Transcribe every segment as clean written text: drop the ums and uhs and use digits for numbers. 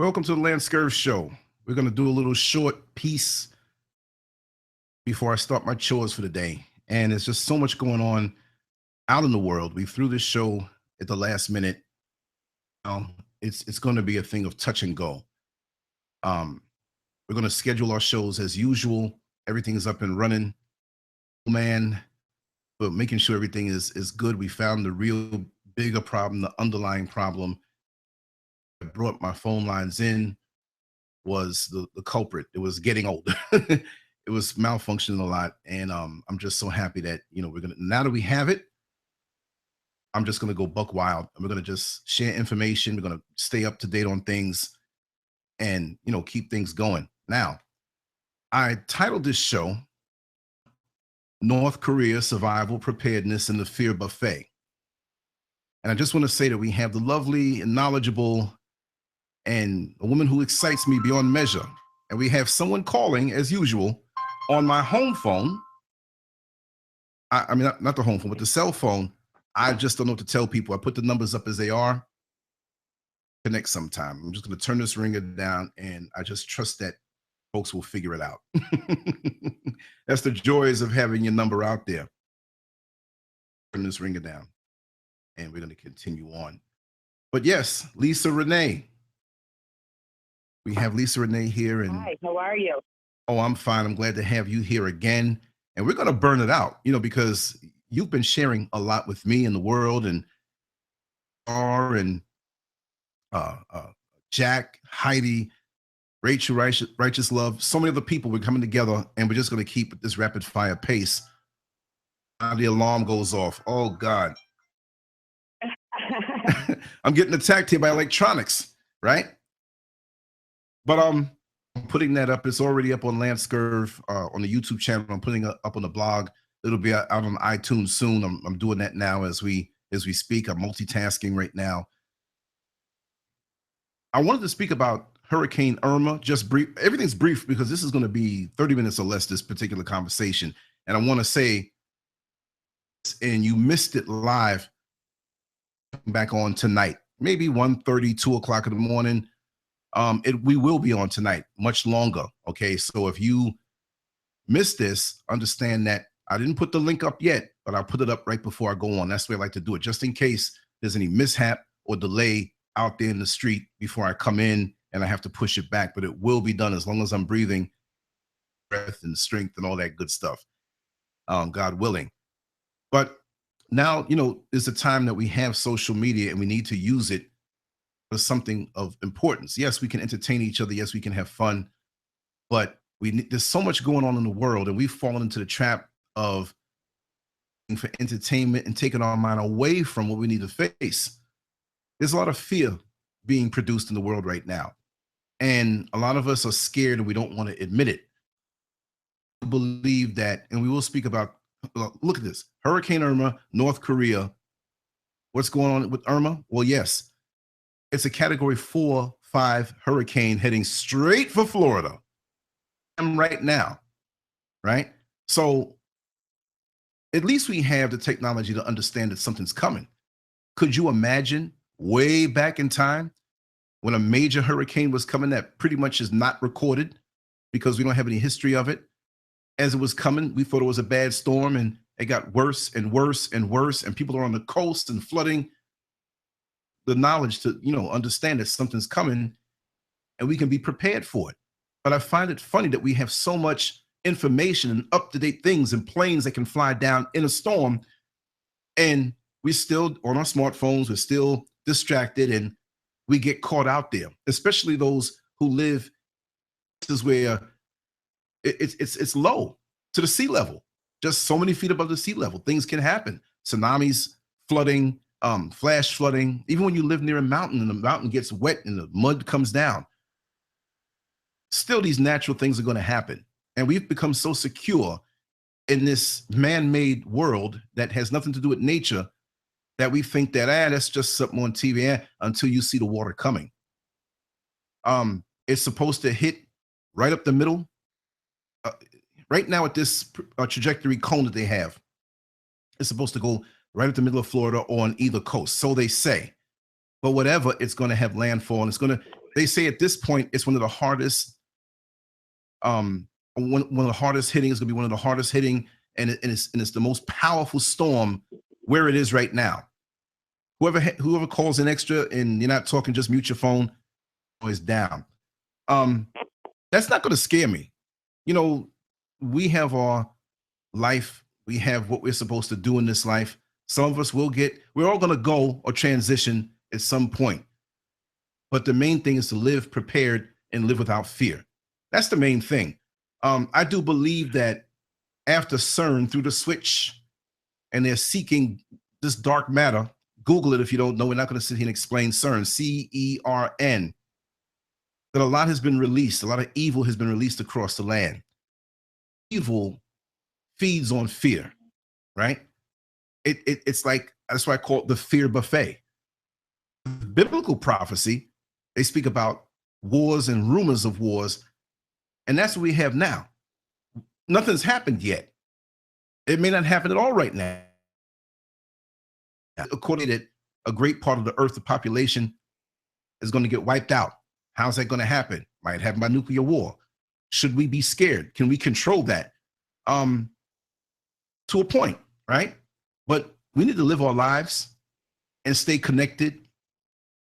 Welcome to the Lance Scurv Show. We're going to do a little short piece before I start my chores for the day. And there's just so much going on out in the world. We threw this show at the last minute. It's going to be a thing of touch and go. We're going to schedule our shows as usual. Everything is up and running. Man, but making sure everything is good. We found the real bigger problem, the underlying problem that brought my phone lines in was the culprit. It was getting old. It was malfunctioning a lot. And I'm just so happy that, we're going to, now that we have it, I'm just going to go buck wild. And we're going to just share information. We're going to stay up to date on things and, keep things going. Now, I titled this show, North Korea Survival, Preparedness, and the Fear Buffet. And I just want to say that we have the lovely and knowledgeable and a woman who excites me beyond measure. And we have someone calling, as usual, on my home phone. I mean, not the home phone, but the cell phone. I just don't know what to tell people. I put the numbers up as they are. Connect sometime. I'm just going to turn this ringer down, and I just trust that folks will figure it out. That's the joys of having your number out there. Turn this ringer down, and we're going to continue on. But yes, Lisa Renee. We have Lisa Renee here. And hi, how are you? Oh, I'm fine. I'm glad to have you here again. And we're going to burn it out, because you've been sharing a lot with me in the world, and Jack, Heidi, Rachel, Righteous Love, so many other people. We're coming together, and we're just going to keep this rapid fire pace. Now the alarm goes off. Oh God. I'm getting attacked here by electronics, right? But I'm putting that up. It's already up on Lance Scurv on the YouTube channel. I'm putting it up on the blog. It'll be out on iTunes soon. I'm doing that now as we speak. I'm multitasking right now. I wanted to speak about Hurricane Irma. Just brief. Everything's brief because this is going to be 30 minutes or less, this particular conversation. And I want to say, and you missed it live, back on tonight, maybe 1:30, 2 o'clock in the morning. We will be on tonight, much longer. Okay, so if you missed this, understand that I didn't put the link up yet, but I'll put it up right before I go on. That's the way I like to do it, just in case there's any mishap or delay out there in the street before I come in and I have to push it back. But it will be done as long as I'm breathing, breath and strength and all that good stuff, God willing. But now, is the time that we have social media and we need to use it for something of importance. Yes, we can entertain each other. Yes, we can have fun, but there's so much going on in the world, and we've fallen into the trap of for entertainment and taking our mind away from what we need to face. There's a lot of fear being produced in the world right now, and a lot of us are scared and we don't want to admit it. I believe that, and we will speak about, look at this, Hurricane Irma, North Korea. What's going on with Irma? Well, yes, it's a category 4-5 hurricane heading straight for Florida. Right now, right? So at least we have the technology to understand that something's coming. Could you imagine way back in time when a major hurricane was coming that pretty much is not recorded because we don't have any history of it? As it was coming, we thought it was a bad storm, and it got worse and worse and worse, and people are on the coast and flooding. The knowledge to, understand that something's coming and we can be prepared for it. But I find it funny that we have so much information and up-to-date things and planes that can fly down in a storm, and we're still on our smartphones, we're still distracted, and we get caught out there, especially those who live places where it's low to the sea level, just so many feet above the sea level. Things can happen. Tsunamis, flooding, flash flooding, even when you live near a mountain and the mountain gets wet and the mud comes down. Still, these natural things are going to happen. And we've become so secure in this man-made world that has nothing to do with nature that we think that, that's just something on TV until you see the water coming. It's supposed to hit right up the middle. Right now at this trajectory cone that they have, it's supposed to go right at the middle of Florida or on either coast. So they say. But whatever, it's going to have landfall, and it's going to They say at this point it's one of the hardest, one of the hardest hitting. It's going to be one of the hardest hitting, and it's the most powerful storm where it is right now. Whoever calls in extra and you're not talking, just mute your phone. Is down. Um, that's not going to scare me. You know, we have our life. We have what we're supposed to do in this life. Some of us will get. We're all going to go or transition at some point. But the main thing is to live prepared and live without fear. That's the main thing. I do believe that after CERN through the switch, and they're seeking this dark matter. Google it if you don't know. We're not going to sit here and explain CERN, CERN. That a lot has been released. A lot of evil has been released across the land. Evil feeds on fear, right? It's like, that's why I call it the fear buffet. Biblical prophecy, they speak about wars and rumors of wars, and that's what we have now. Nothing's happened yet. It may not happen at all right now. According to a great part of the earth, the population is going to get wiped out. How's that going to happen? Might happen by nuclear war. Should we be scared? Can we control that? To a point, right? But we need to live our lives and stay connected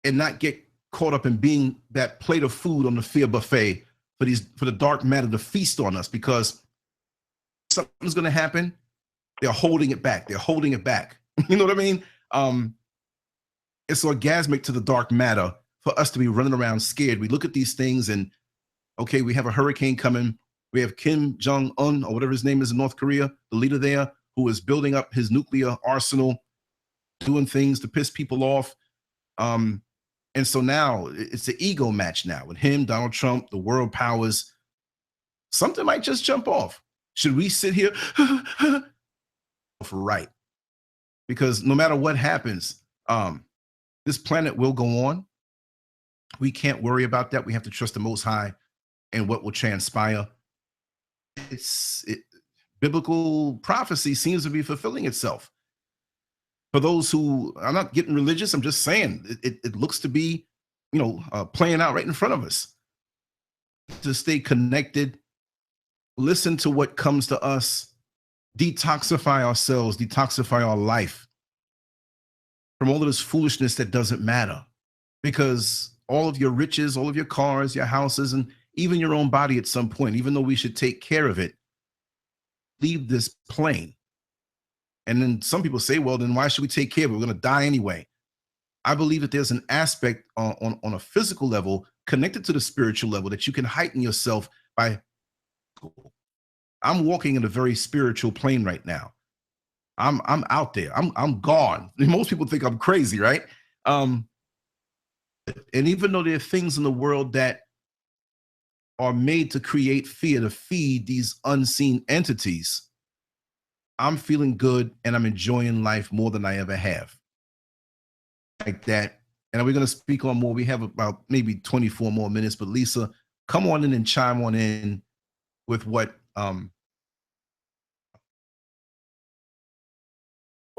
and not get caught up in being that plate of food on the fear buffet for the dark matter to feast on us, because something's going to happen. They're holding it back. They're holding it back. You know what I mean? It's orgasmic to the dark matter for us to be running around scared. We look at these things and, okay, we have a hurricane coming. We have Kim Jong-un, or whatever his name is, in North Korea, the leader there, who is building up his nuclear arsenal, doing things to piss people off. And so now it's the ego match now with him, Donald Trump, the world powers. Something might just jump off. Should we sit here? Right. Because no matter what happens, this planet will go on. We can't worry about that. We have to trust the Most High and what will transpire. Biblical prophecy seems to be fulfilling itself. For those who, I'm not getting religious, I'm just saying it looks to be, playing out right in front of us. To stay connected, listen to what comes to us, detoxify ourselves, detoxify our life from all of this foolishness that doesn't matter. Because all of your riches, all of your cars, your houses, and even your own body at some point, even though we should take care of it, leave this plane. And then some people say, well, then why should we take care of it? We're going to die anyway. I believe that there's an aspect on a physical level connected to the spiritual level that you can heighten yourself by. I'm walking in a very spiritual plane right now. I'm out there. I'm gone. Most people think I'm crazy, right? And even though there are things in the world that are made to create fear, to feed these unseen entities, I'm feeling good and I'm enjoying life more than I ever have. Like that. And we're going to speak on more. We have about maybe 24 more minutes, but Lisa, come on in and chime on in with what. Well,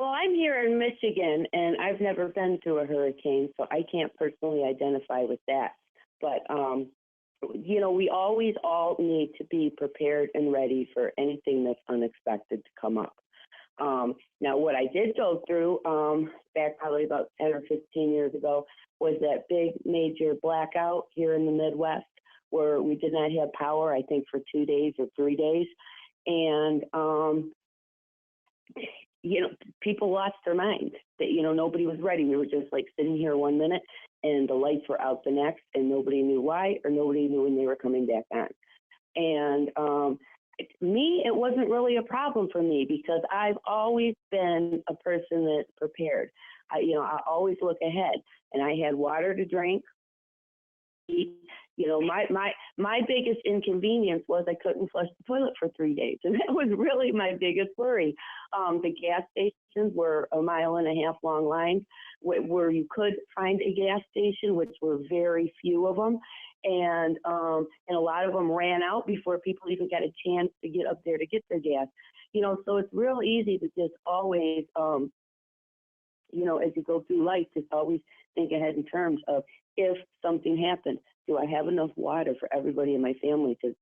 I'm here in Michigan, and I've never been through a hurricane, so I can't personally identify with that. But, we always all need to be prepared and ready for anything that's unexpected to come up. Now, what I did go through back probably about 10 or 15 years ago was that big major blackout here in the Midwest where we did not have power, I think, for 2 days or 3 days. And, people lost their minds. That, nobody was ready. We were just like sitting here 1 minute and the lights were out the next, and nobody knew why, or nobody knew when they were coming back on. And me, it wasn't really a problem for me because I've always been a person that's prepared. I always look ahead, and I had water to drink. My biggest inconvenience was I couldn't flush the toilet for 3 days, and that was really my biggest worry. The gas stations were 1.5 mile long lines where you could find a gas station, which were very few of them, and a lot of them ran out before people even got a chance to get up there to get their gas. So it's real easy to just always, as you go through life, just always think ahead in terms of if something happened. Do I have enough water for everybody in my family to,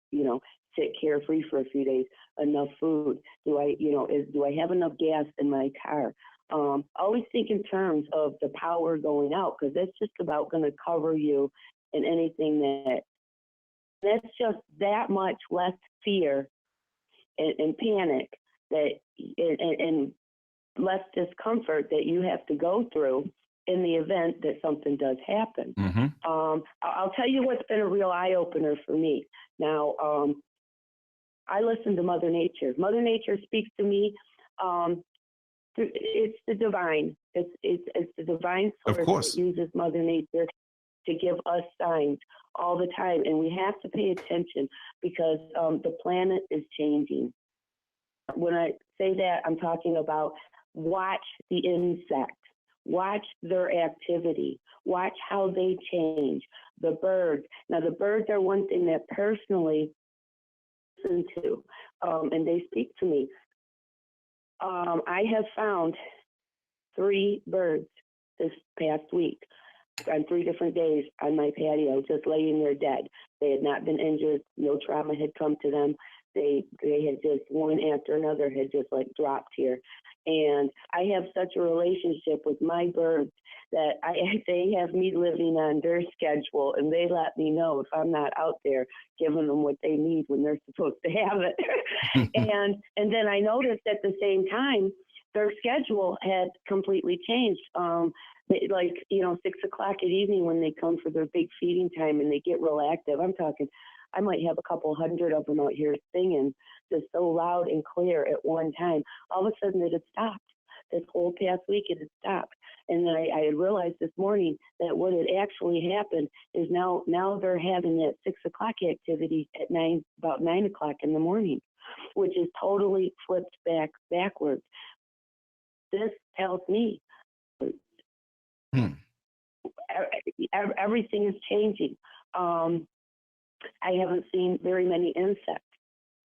sit carefree for a few days? Enough food? Do I have enough gas in my car? Always think in terms of the power going out, because that's just about going to cover you in anything that's just that much less fear and panic that and less discomfort that you have to go through in the event that something does happen. Mm-hmm. I'll tell you what's been a real eye-opener for me. Now, I listen to Mother Nature. Mother Nature speaks to me. It's the divine. It's the divine Of source course. that uses Mother Nature to give us signs all the time, and we have to pay attention because the planet is changing. When I say that, I'm talking about watch the insects, watch their activity, watch how they change. The birds. Now, the birds are one thing that personally I listen to, and they speak to me. I have found 3 birds this past week on 3 different days on my patio, just laying there dead. They had not been injured. No trauma had come to them. They had just one after another had just like dropped here. And I have such a relationship with my birds that they have me living on their schedule, and they let me know if I'm not out there giving them what they need when they're supposed to have it. and then I noticed at the same time their schedule had completely changed. 6 o'clock at evening when they come for their big feeding time and they get real active. I'm talking, I might have a couple hundred of them out here singing just so loud and clear at one time. All of a sudden it had stopped. This whole past week it had stopped. And then I had realized this morning that what had actually happened is now they're having that 6 o'clock activity at about 9 o'clock in the morning, which is totally flipped backwards. This tells me everything is changing. I haven't seen very many insects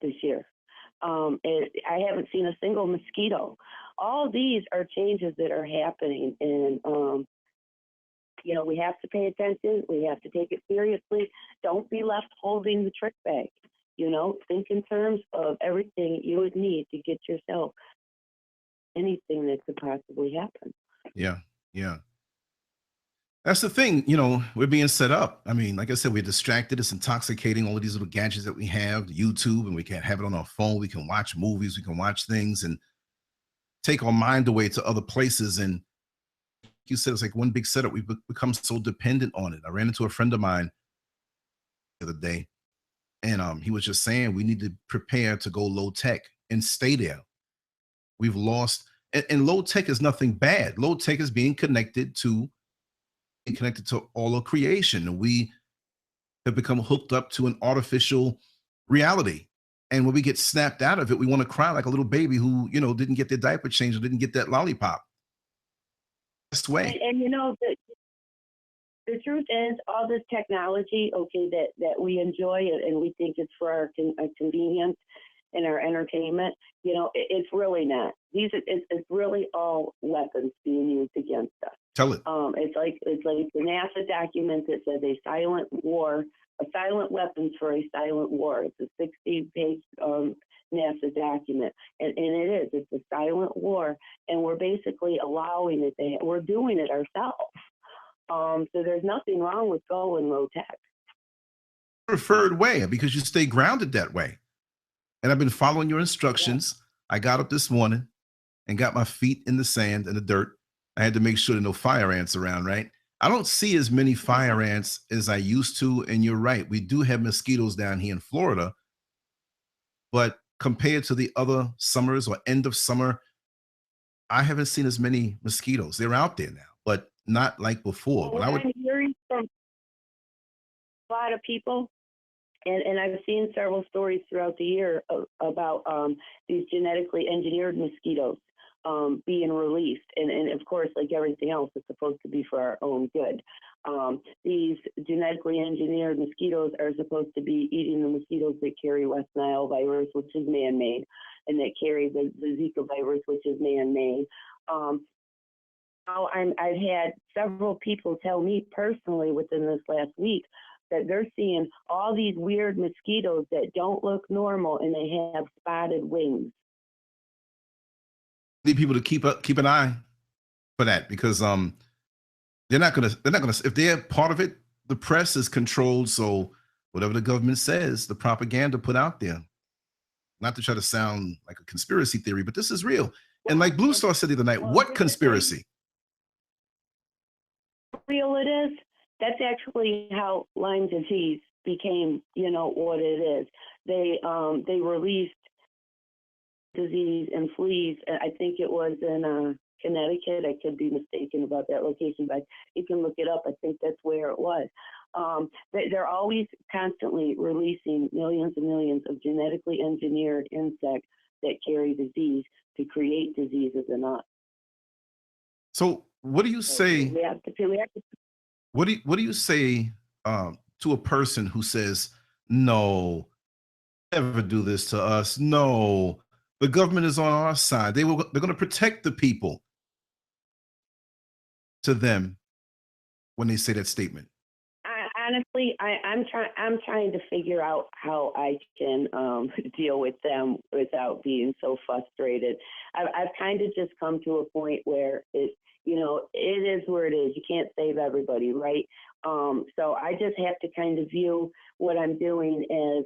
this year. I haven't seen a single mosquito. All these are changes that are happening, and we have to pay attention. We have to take it seriously. Don't be left holding the trick bag. Think in terms of everything you would need to get yourself anything that could possibly happen. Yeah. That's the thing, we're being set up. I mean, like I said, we're distracted. It's intoxicating, all of these little gadgets that we have, YouTube, and we can't have it on our phone. We can watch movies, we can watch things and take our mind away to other places. And you said it's like one big setup. We've become so dependent on it. I ran into a friend of mine the other day, and he was just saying we need to prepare to go low tech and stay there. We've lost, and low tech is nothing bad. Low tech is being connected to all of creation. And we have become hooked up to an artificial reality. And when we get snapped out of it, we want to cry like a little baby who, didn't get their diaper changed or didn't get that lollipop. Best way. And the truth is, all this technology, that we enjoy and we think it's for our convenience and our entertainment, it's really not. It's really all weapons being used against us. Tell it. It's like the NASA document that says a silent weapons for a silent war. It's a 60-page NASA document, and it is. It's a silent war, and we're basically allowing it. We're doing it ourselves. So there's nothing wrong with going low tech. Preferred way, because you stay grounded that way. And I've been following your instructions. Yeah. I got up this morning and got my feet in the sand and the dirt. I had to make sure there are no fire ants around, right? I don't see as many fire ants as I used to. And you're right. We do have mosquitoes down here in Florida. But compared to the other summers or end of summer, I haven't seen as many mosquitoes. They're out there now, but not like before. Well, I'm hearing from a lot of people, and I've seen several stories throughout the year about these genetically engineered mosquitoes being released. And of course, like everything else, it's supposed to be for our own good. These genetically engineered mosquitoes are supposed to be eating the mosquitoes that carry West Nile virus, which is man-made, and that carry the Zika virus, which is man-made. I've had several people tell me personally within this last week that they're seeing all these weird mosquitoes that don't look normal and they have spotted wings. Need people to keep an eye for that, because they're not gonna if they're part of it, the press is controlled, so whatever the government says, the propaganda put out there, not to try to sound like a conspiracy theory, but this is real. And Well, like Blue Star said the other night, well, what this is conspiracy? real it is. That's actually how Lyme disease became, what it is. They released disease and fleas. I think it was in Connecticut. I could be mistaken about that location, but you can look it up. I think that's where it was. They're always constantly releasing millions and millions of genetically engineered insects that carry disease to create diseases in us. So what do you So say? we have to. What do you say to a person who says, "No, never do this to us. No, the government is on our side. They're going to protect the people." To them, when they say that statement. Honestly, I'm trying to figure out how I can deal with them without being so frustrated. I've kind of just come to a point where it is where it is. You can't save everybody, right? So I just have to kind of view what I'm doing as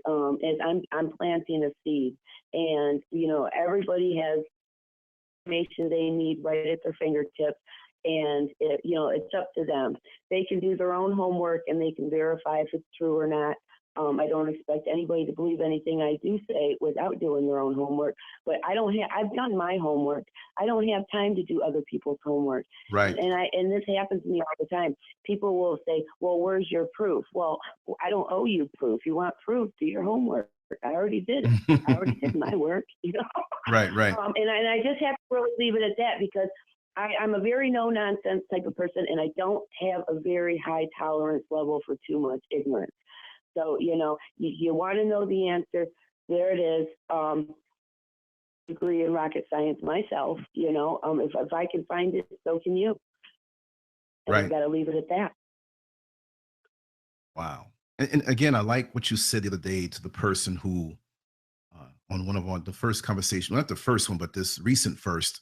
I'm planting a seed, and everybody has information they need right at their fingertips, and it's up to them. They can do their own homework and they can verify if it's true or not. I don't expect anybody to believe anything I do say without doing their own homework. But I've done my homework. I don't have time to do other people's homework. Right. And this happens to me all the time. People will say, "Well, where's your proof?" Well, I don't owe you proof. You want proof? Do your homework. I already did it. I already did my work. Right, right. And I just have to really leave it at that, because I'm a very no nonsense type of person, and I don't have a very high tolerance level for too much ignorance. So, you want to know the answer. There it is. Degree in rocket science myself, if I can find it, so can you. And I Right. got to leave it at that. Wow. And again, I like what you said the other day to the person who, on one of the first conversation, not the first one, but this recent first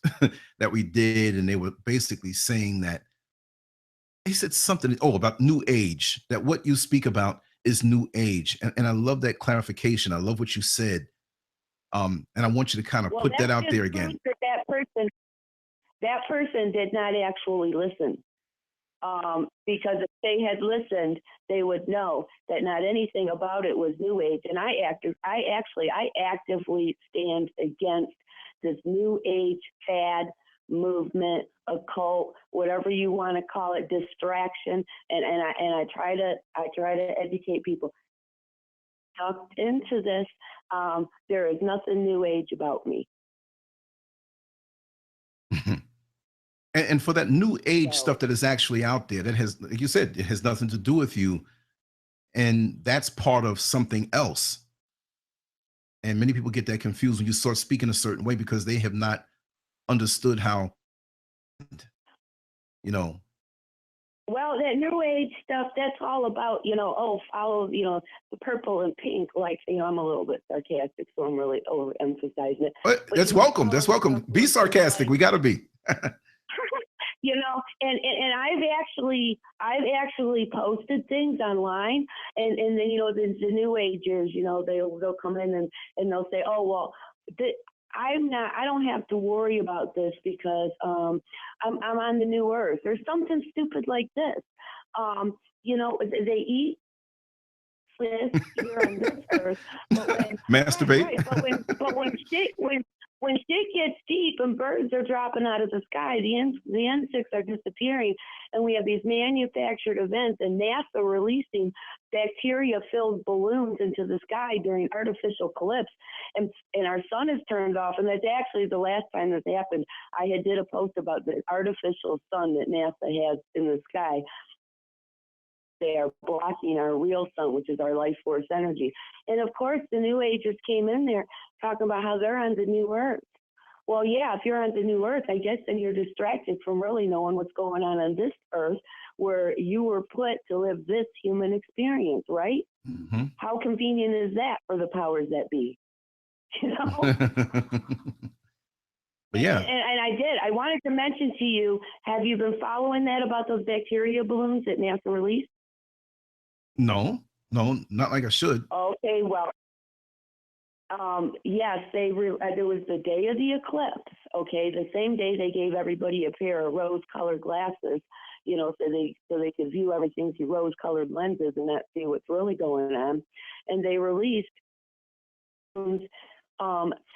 that we did, and they were basically saying that they said something, about new age, that what you speak about is new age. And I love that clarification. I love what you said. And I want you to kind of Well, put that that's out just there proof again. that that person did not actually listen. Because if they had listened, they would know that not anything about it was new age. And I actively stand against this new age fad movement, occult, whatever you want to call it, distraction. And I try to educate people. Tucked into this, there is nothing new age about me. And for that new age So stuff that is actually out there, that has, like you said, it has nothing to do with you. And that's part of something else. And many people get that confused when you start speaking a certain way because they have not understood how, you know, Well, that new age stuff, that's all about, follow, the purple and pink. Like, I'm a little bit sarcastic, so I'm really overemphasizing it. but But, that's welcome. follow That's the welcome. purple Be and pink sarcastic. light. We got to be. And I've actually posted things online, and then, the new agers, they'll come in and they'll say, "Oh, well, I don't have to worry about this because I'm on the new earth," or something stupid like this. They eat this here on this earth, but Masturbate. right, but when shit gets deep and birds are dropping out of the sky, the insects are disappearing, and we have these manufactured events, and NASA releasing bacteria-filled balloons into the sky during artificial eclipse, and our sun is turned off, and that's actually the last time this happened. I did a post about the artificial sun that NASA has in the sky. They are blocking our real sun, which is our life force energy. And of course, the new agers came in there talking about how they're on the new earth. Well, yeah, if you're on the new earth, I guess then you're distracted from really knowing what's going on this earth where you were put to live this human experience, right? Mm-hmm. How convenient is that for the powers that be? You know? But yeah, And I did. I wanted to mention to you, have you been following that about those bacteria balloons that NASA released? no, not like I should. Okay, well, yes, there was the day of the eclipse. Okay, the same day they gave everybody a pair of rose-colored glasses, you know, so they could view everything through rose-colored lenses and not see what's really going on. And they released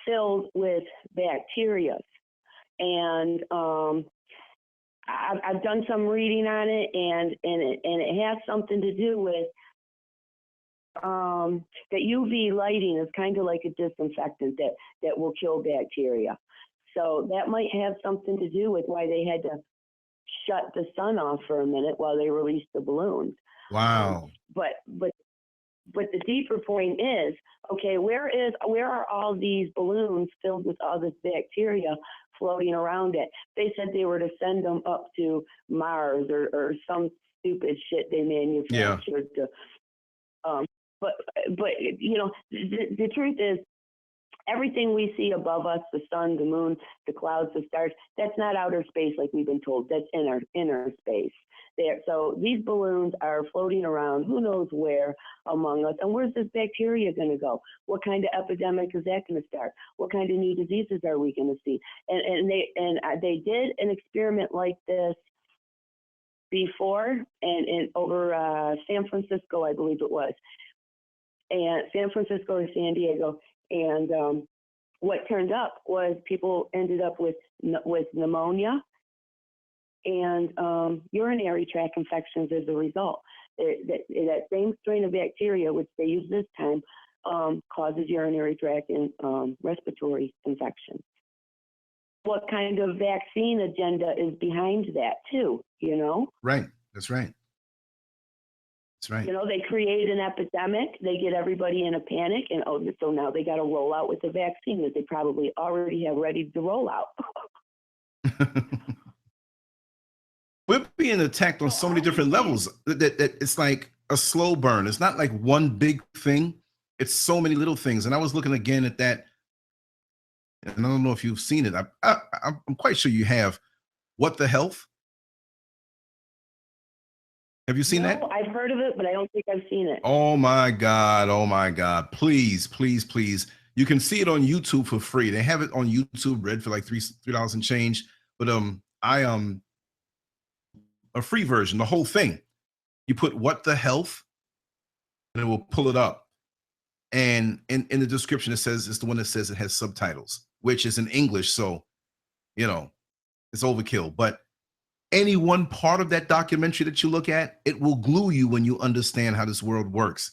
filled with bacteria, and I've done some reading on it, and it has something to do with that UV lighting is kind of like a disinfectant that will kill bacteria. So that might have something to do with why they had to shut the sun off for a minute while they released the balloons. Wow. But the deeper point is, okay, where are all these balloons filled with all this bacteria floating around it? They said they were to send them up to Mars or some stupid shit they manufactured to. But you know, the truth is, everything we see above us, the sun, the moon, the clouds, the stars, that's not outer space like we've been told. That's inner space. There. So these balloons are floating around, who knows where among us. And where's this bacteria going to go? What kind of epidemic is that going to start? What kind of new diseases are we going to see? And they did an experiment like this before, and over San Francisco, I believe it was, and San Francisco or San Diego. And what turned up was people ended up with pneumonia and urinary tract infections as a result. That same strain of bacteria, which they use this time, causes urinary tract and respiratory infections. What kind of vaccine agenda is behind that, too, you know? Right. That's right. That's right. You know, they create an epidemic, they get everybody in a panic, and so now they got to roll out with the vaccine that they probably already have ready to roll out. We're being attacked on so many different levels that it's like a slow burn. It's not like one big thing. It's so many little things. And I was looking again at that, and I don't know if you've seen it. I'm quite sure you have. What the Health? Have you seen that? No, I've heard of it, but I don't think I've seen it. Oh my God. Oh my God. Please, please, please. You can see it on YouTube for free. They have it on YouTube Red for like $3 and change. But a free version, the whole thing. You put What the Health, and it will pull it up. And in the description, it says it's the one that says it has subtitles, which is in English. So, you know, it's overkill. But any one part of that documentary that you look at, it will glue you when you understand how this world works.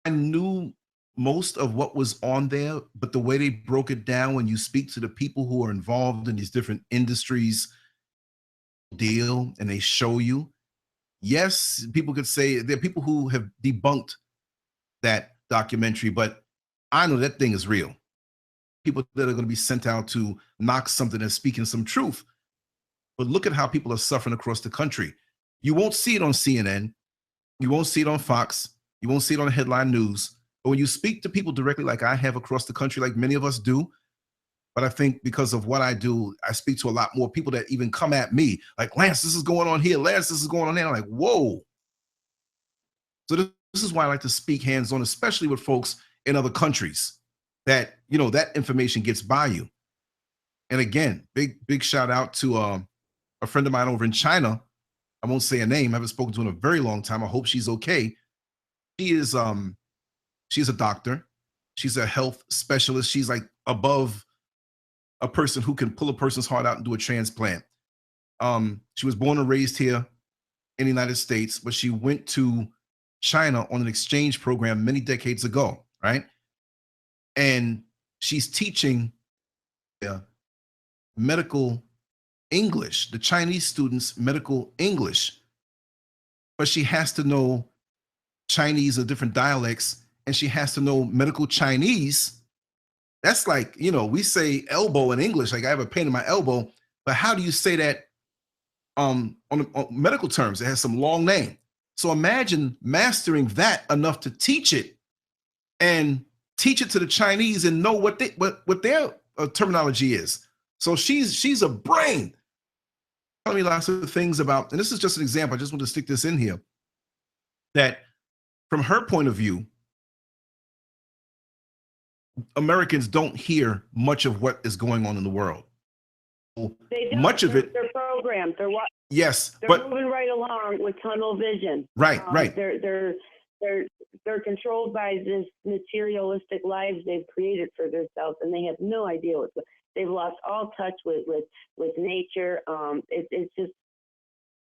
I knew most of what was on there, but the way they broke it down when you speak to the people who are involved in these different industries deal and they show you. Yes, people could say there are people who have debunked that documentary, but I know that thing is real. People that are going to be sent out to knock something and speaking some truth. But look at how people are suffering across the country. You won't see it on CNN. You won't see it on Fox. You won't see it on headline news. But when you speak to people directly, like I have across the country, like many of us do, but I think because of what I do, I speak to a lot more people that even come at me like, Lance, this is going on here. Lance, this is going on there. I'm like, whoa. So this is why I like to speak hands-on, especially with folks in other countries that, you know, that information gets by you. And again, big shout out to a friend of mine over in China. I won't say a name. I haven't spoken to her in a very long time. I hope she's okay. She's a doctor. She's a health specialist. She's like above a person who can pull a person's heart out and do a transplant. She was born and raised here in the United States, but she went to China on an exchange program many decades ago, right? And she's teaching medical English, the Chinese students medical English, but she has to know Chinese or different dialects, and she has to know medical Chinese That's like, we say elbow in English, like I have a pain in my elbow, but how do you say that on medical terms? It has some long name. So imagine mastering that enough to teach it and teach it to the Chinese and know what their terminology is. So she's a brain. Telling me lots of things about, and this is just an example. I just want to stick this in here. That from her point of view, Americans don't hear much of what is going on in the world. They don't. Much of it. They're programmed. Yes, they're but moving right along with tunnel vision. Right. They're controlled by this materialistic lives they've created for themselves, and they have no idea they've lost all touch with nature.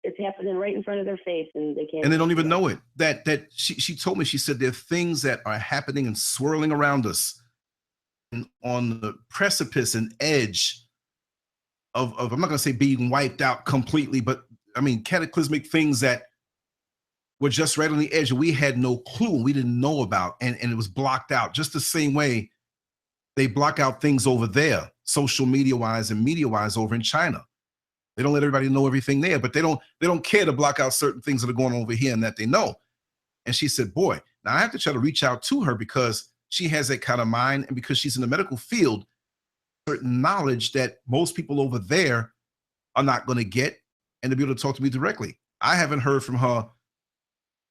It's happening right in front of their face, and they can't. And they don't even know it. That she told me. She said there are things that are happening and swirling around us, and on the precipice and edge of I'm not going to say being wiped out completely, but I mean cataclysmic things that were just right on the edge. We had no clue. We didn't know about, and it was blocked out. Just the same way they block out things over there, social media wise and media wise over in China. They don't let everybody know everything there, but they don't care to block out certain things that are going on over here and that they know. And she said, boy, now I have to try to reach out to her because she has that kind of mind, and because she's in the medical field, certain knowledge that most people over there are not going to get, and to be able to talk to me directly. I haven't heard from her,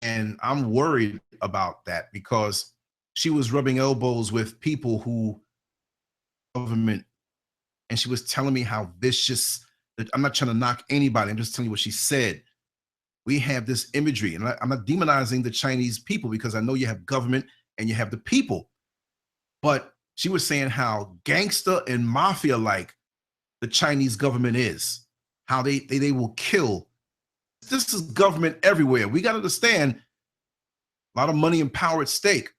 and I'm worried about that because she was rubbing elbows with people who government, and she was telling me how vicious. I'm not trying to knock anybody. I'm just telling you what she said. We have this imagery, and I'm not demonizing the Chinese people because I know you have government and you have the people. But she was saying how gangster and mafia-like the Chinese government is, how they will kill. This is government everywhere. We got to understand a lot of money and power at stake.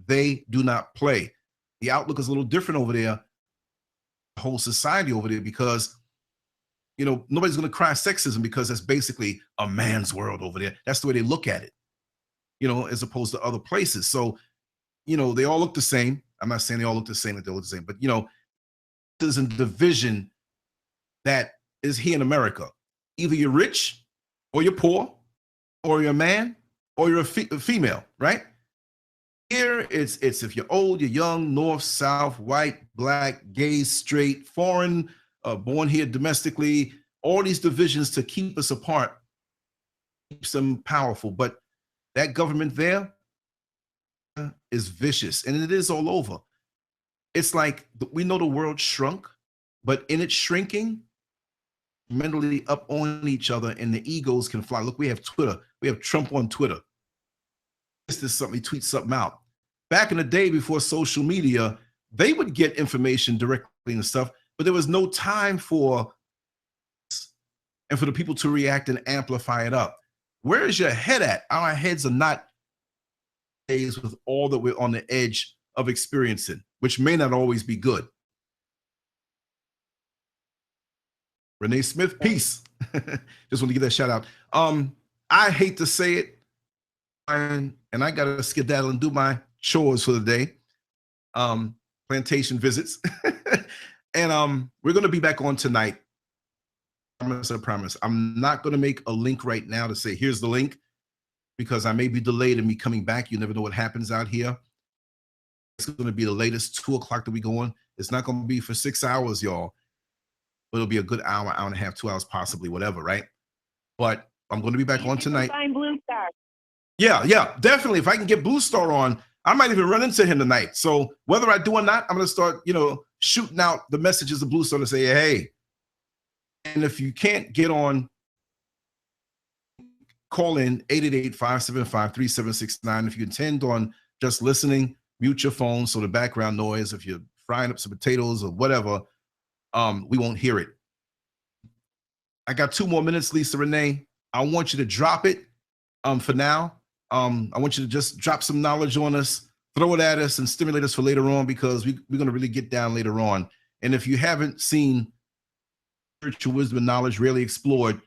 They do not play. The outlook is a little different over there, the whole society over there, because nobody's going to cry sexism because that's basically a man's world over there. That's the way they look at it, as opposed to other places. So, they all look the same. I'm not saying they all look the same, that they look the same, but, there's a division that is here in America. Either you're rich or you're poor, or you're a man or you're a female, right? Here, it's if you're old, you're young, north, south, white, black, gay, straight, foreign, born here domestically, all these divisions to keep us apart, keeps them powerful. But that government there is vicious, and it is all over. It's like we know the world shrunk, but in its shrinking, mentally up on each other, and the egos can fly. Look, we have Twitter. We have Trump on Twitter. This is something, he tweets something out. Back in the day before social media, they would get information directly and stuff, but there was no time for the people to react and amplify it up. Where is your head at? Our heads are not days with all that we're on the edge of experiencing, which may not always be good. Renee Smith, peace. Just want to give that shout out. I hate to say it, and I got to skedaddle and do my chores for the day. Plantation visits. And we're going to be back on tonight. I promise. I'm not going to make a link right now to say, here's the link, because I may be delayed in me coming back. You never know what happens out here. It's going to be the latest 2 o'clock that we go on. It's not going to be for 6 hours, y'all. But it'll be a good hour, hour and a half, 2 hours, possibly, whatever, right? But I'm going to be back on tonight. Find Blue Star. Yeah, definitely. If I can get Blue Star on, I might even run into him tonight. So whether I do or not, I'm going to start, shooting out the messages of Blue Star to say, hey. And if you can't get on, call in 888-575-3769. If you intend on just listening, mute your phone so the background noise, if you're frying up some potatoes or whatever, we won't hear it. I got 2 more minutes, Lisa Renee. I want you to drop it for now. I want you to just drop some knowledge on us, throw it at us, and stimulate us for later on, because we're going to really get down later on. And if you haven't seen Spiritual Wisdom and Knowledge Rarely Explored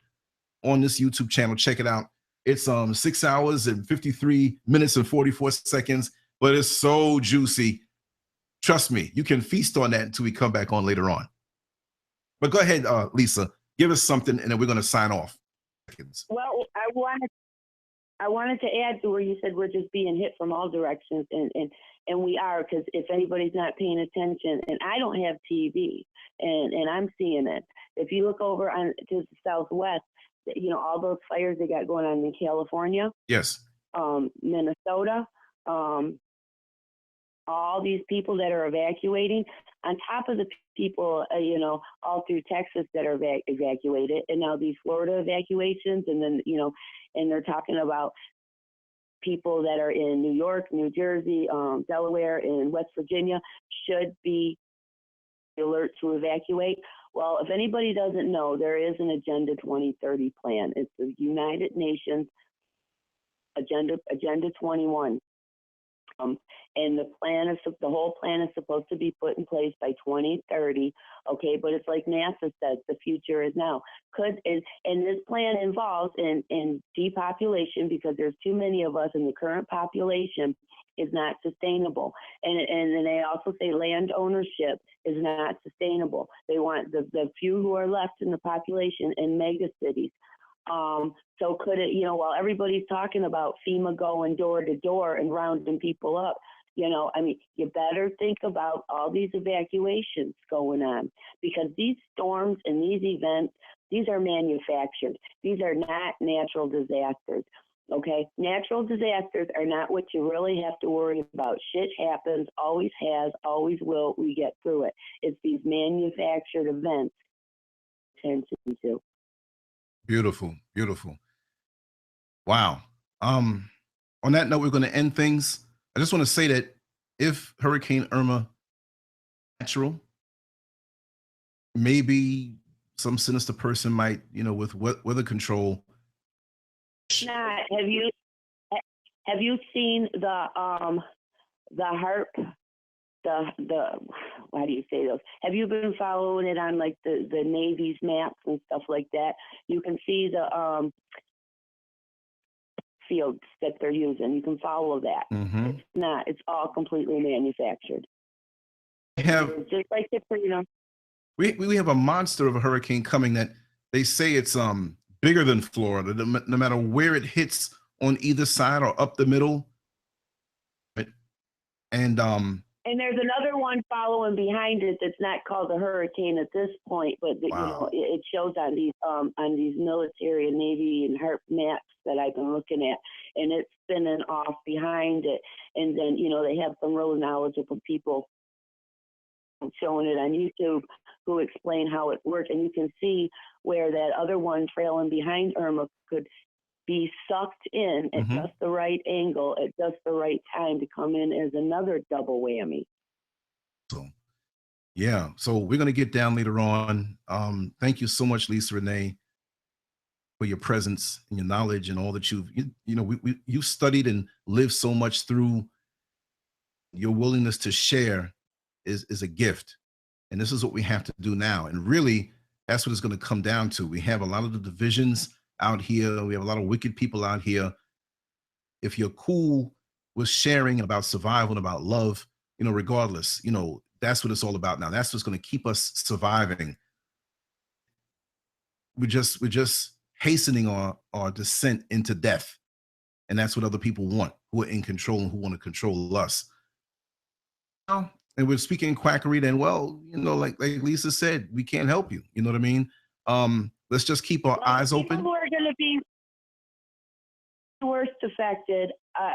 on this YouTube channel, check it out. It's 6 hours and 53 minutes and 44 seconds, but it's so juicy. Trust me, you can feast on that until we come back on later on. But go ahead, Lisa, give us something, and then we're going to sign off. Well, I wanted to add to where you said we're just being hit from all directions, and we are, because if anybody's not paying attention, and I don't have TV, and I'm seeing it. If you look over on to the southwest, you know, all those fires they got going on in California, yes, Minnesota, all these people that are evacuating, on top of the people, you know, all through Texas that are evacuated, and now these Florida evacuations, and then, you know, and they're talking about people that are in New York, New Jersey, Delaware, and West Virginia should be alert to evacuate. Well, if anybody doesn't know, there is an Agenda 2030 plan. It's the United Nations Agenda 21. And the whole plan is supposed to be put in place by 2030. Okay, but it's like NASA says, the future is now. And this plan involves in depopulation, because there's too many of us, and the current population is not sustainable. And then they also say land ownership is not sustainable. They want the few who are left in the population in mega cities. So could it, you know, while everybody's talking about FEMA going door to door and rounding people up, you know, I mean, you better think about all these evacuations going on, because these storms and these events, these are manufactured. These are not natural disasters. Okay, natural disasters are not what you really have to worry about. Shit happens, always has, always will. We get through it. It's these manufactured events. Attention to. Beautiful, beautiful. Wow. On that note, we're going to end things. I just want to say that if Hurricane Irma natural, maybe some sinister person might, you know, with weather control. Not. Have you seen the HARP? The how do you say those? Have you been following it on like the Navy's maps and stuff like that? You can see the fields that they're using. You can follow that. Mm-hmm. It's not. It's all completely manufactured. It's just like the, you know. We have a monster of a hurricane coming that they say it's bigger than Florida. No matter where it hits on either side or up the middle, and there's another one following behind it that's not called a hurricane at this point, but wow. You know, it shows on these military and Navy and HARP maps that I've been looking at, and it's spinning off behind it. And then, you know, they have some really knowledgeable people showing it on YouTube who explain how it works, and you can see where that other one trailing behind Irma could be sucked in at just the right angle, at just the right time to come in as another double whammy. So, yeah. So we're going to get down later on. Thank you so much, Lisa Renee, for your presence and your knowledge and all that you've studied and lived so much through. Your willingness to share is a gift. And this is what we have to do now. And really, that's what it's going to come down to. We have a lot of the divisions out here. We have a lot of wicked people out here. If you're cool with sharing about survival and about love, you know, regardless, you know, that's what it's all about now. That's what's going to keep us surviving. We're just hastening our descent into death. And that's what other people want, who are in control and who want to control us. Well, and we're speaking quackery, then, well, you know, like Lisa said, we can't help you. You know what I mean? Let's just keep our eyes open. People are going to be worst affected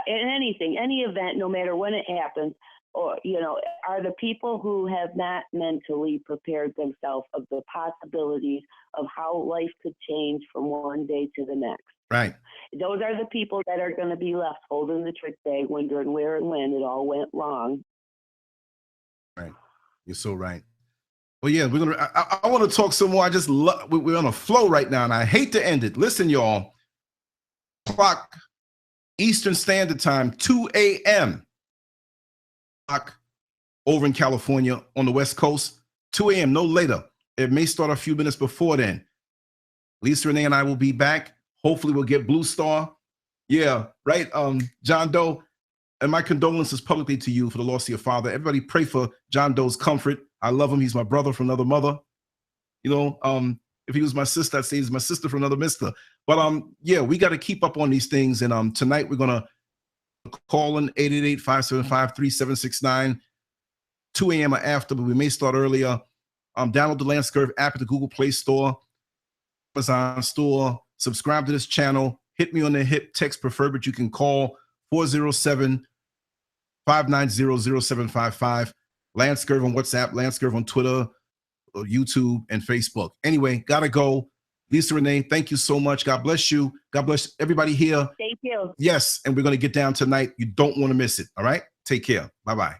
in anything, any event, no matter when it happens, or, you know, are the people who have not mentally prepared themselves of the possibilities of how life could change from one day to the next. Right. Those are the people that are going to be left holding the trick bag, wondering where and when it all went wrong. Right. You're so right. Well, yeah, I want to talk some more. I just love, we're on a flow right now, and I hate to end it. Listen, y'all, clock Eastern Standard Time, 2 a.m. Clock over in California on the West Coast, 2 a.m., no later. It may start a few minutes before then. Lisa Renee and I will be back. Hopefully we'll get Blue Star. Yeah, right, John Doe. And my condolences publicly to you for the loss of your father. Everybody pray for John Doe's comfort. I love him. He's my brother from another mother. You know, if he was my sister, I'd say he's my sister from another mister. But yeah, we got to keep up on these things. And tonight we're gonna call in 888-575-3769, 2 a.m. or after, but we may start earlier. Download the Lance Scurv app at the Google Play Store, Amazon Store. Subscribe to this channel. Hit me on the hip, text preferred, but you can call 407-590-0755. Lance Scurv on WhatsApp, Lance Scurv on Twitter, YouTube, and Facebook. Anyway, gotta go. Lisa Renee, thank you so much. God bless you. God bless everybody here. Thank you. Yes, and we're going to get down tonight. You don't want to miss it. All right? Take care. Bye-bye.